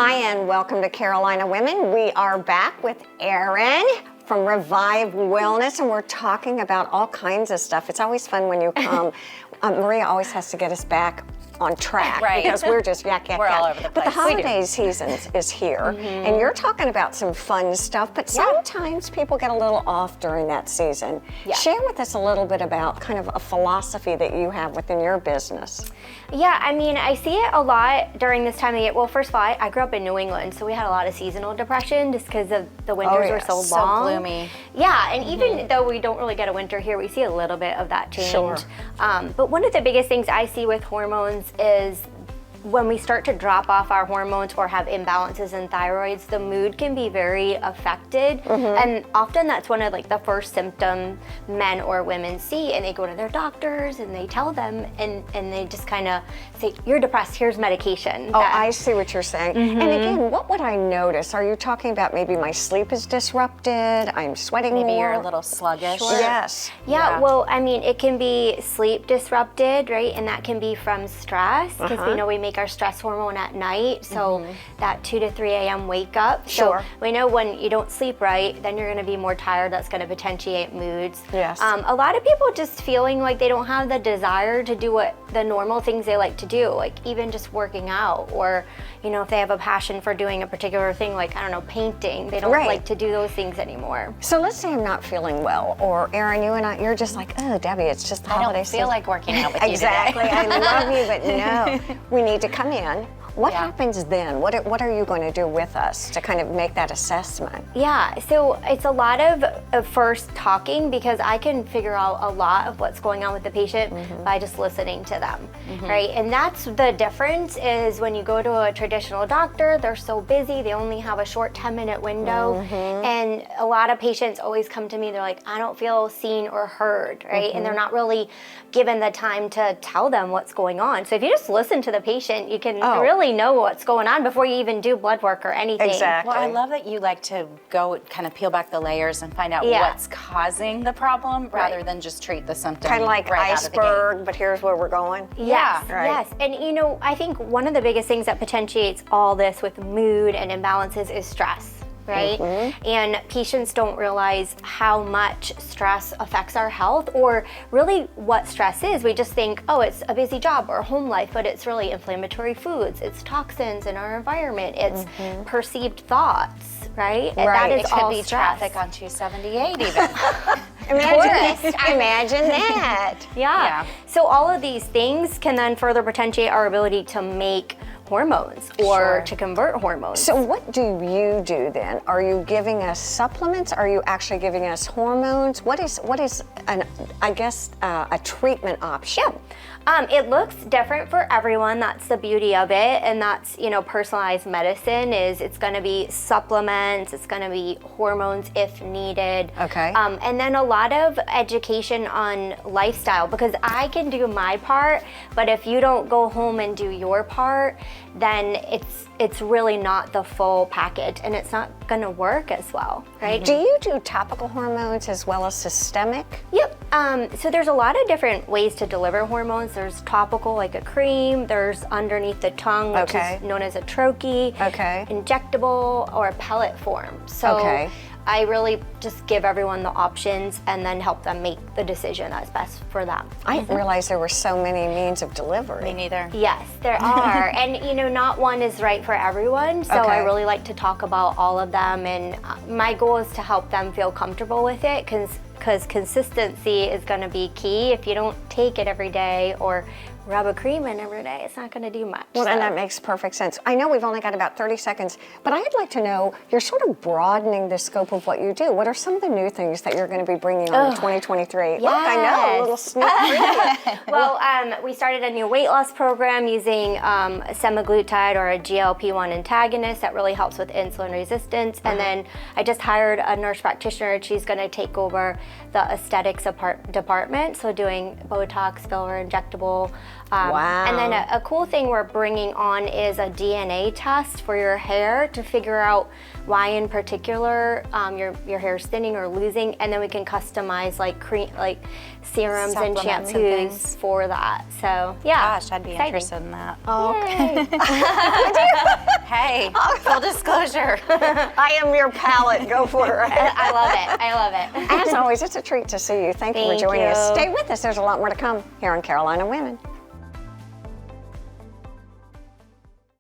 Hi, and welcome to Carolina Women. We are back with Erin from Revive Wellness, and we're talking about all kinds of stuff. It's always fun when you come. Maria always has to get us back on track, right? Because we're just yak. We're all over the place. But the holiday season is here, and you're talking about some fun stuff, but sometimes people get a little off during that season. Yeah. Share with us a little bit about kind of a philosophy that you have within your business. Yeah, I mean, I see it a lot during this time of year. Well, first of all, I grew up in New England, so we had a lot of seasonal depression just because of the winters were so long. So gloomy. Yeah, and even though we don't really get a winter here, we see a little bit of that change. Sure. But one of the biggest things I see with hormones is when we start to drop off our hormones or have imbalances in thyroids, the mood can be very affected. And often that's one of like the first symptoms men or women see, and they go to their doctors and they tell them, and they just kind of say, you're depressed, here's medication. Oh, I see what you're saying. And again, what would I notice? Are you talking about maybe my sleep is disrupted, I'm sweating more? Maybe you're a little sluggish. Sure. Yes. Yeah, well, I mean, it can be sleep disrupted, right? And that can be from stress, because we know we make our stress hormone at night, so that 2 to 3 a.m. wake up. Sure. So we know when you don't sleep right, then you're going to be more tired. That's going to potentiate moods. Yes. A lot of people just feeling like they don't have the desire to do what the normal things they like to do, like even just working out, or you know, if they have a passion for doing a particular thing, like I don't know, painting, they don't like to do those things anymore. So let's say I'm not feeling well, or Erin, you're just like, oh, Debbie, it's just the holiday season. I don't feel like working out with you Exactly. today. I love you, but no, we need to come in. What happens then? What are you going to do with us to kind of make that assessment? Yeah, so it's a lot of first talking, because I can figure out a lot of what's going on with the patient by just listening to them, right? And that's the difference, is when you go to a traditional doctor, they're so busy, they only have a short 10-minute window, and a lot of patients always come to me, they're like, I don't feel seen or heard, right? And they're not really given the time to tell them what's going on. So if you just listen to the patient, you can really know what's going on before you even do blood work or anything. Exactly. Well, I love that you like to go kind of peel back the layers and find out what's causing the problem rather than just treat the symptom. Kind of like iceberg, but here's where we're going. Yes, yes. And you know, I think one of the biggest things that potentiates all this with mood and imbalances is stress. Right? And patients don't realize how much stress affects our health, or really what stress is. We just think, oh, it's a busy job or home life, but it's really inflammatory foods, it's toxins in our environment, it's perceived thoughts, right? And that is it could all be stress. traffic on 278 even. Imagine that. Yeah. So all of these things can then further potentiate our ability to make hormones or to convert hormones. So what do you do then? Are you giving us supplements? Are you actually giving us hormones? What is a treatment option? It looks different for everyone. That's the beauty of it, and that's, you know, personalized medicine is it's going to be supplements, it's going to be hormones if needed. Okay. And then a lot of education on lifestyle, because I can do my part, but if you don't go home and do your part, then it's really not the full package, and it's not going to work as well, right? Do you do topical hormones as well as systemic? Yep. So there's a lot of different ways to deliver hormones. There's topical, like a cream. There's underneath the tongue, which is known as a troche. Injectable, or a pellet form. So I really just give everyone the options and then help them make the decision that's best for them. I didn't realize there were so many means of delivery. Me neither. Yes, there are. And you know, not one is right for everyone. So I really like to talk about all of them. And my goal is to help them feel comfortable with it, because consistency is going to be key. If you don't take it every day or rub a cream in every day, it's not going to do much. Well, and that makes perfect sense. I know we've only got about 30 seconds, but I'd like to know, you're sort of broadening the scope of what you do. What are some of the new things that you're going to be bringing on in 2023? Look, I know, a little sneak preview. Well, we started a new weight loss program using semaglutide, or a GLP-1 antagonist that really helps with insulin resistance. And then I just hired a nurse practitioner. She's going to take over the aesthetics department, so doing Botox, filler, injectable. Wow. And then a cool thing we're bringing on is a DNA test for your hair to figure out why in particular your hair is thinning or losing, and then we can customize like serums and Supplements and shampoos things. for that. So yeah, Gosh, I'd be exciting. interested in that. Okay. Hey, full disclosure. I am your palette. Go for it. I love it. I love it. As always, it's a treat to see you. Thank you for Thank joining us. you. Stay with us. There's a lot more to come here on Carolina Women.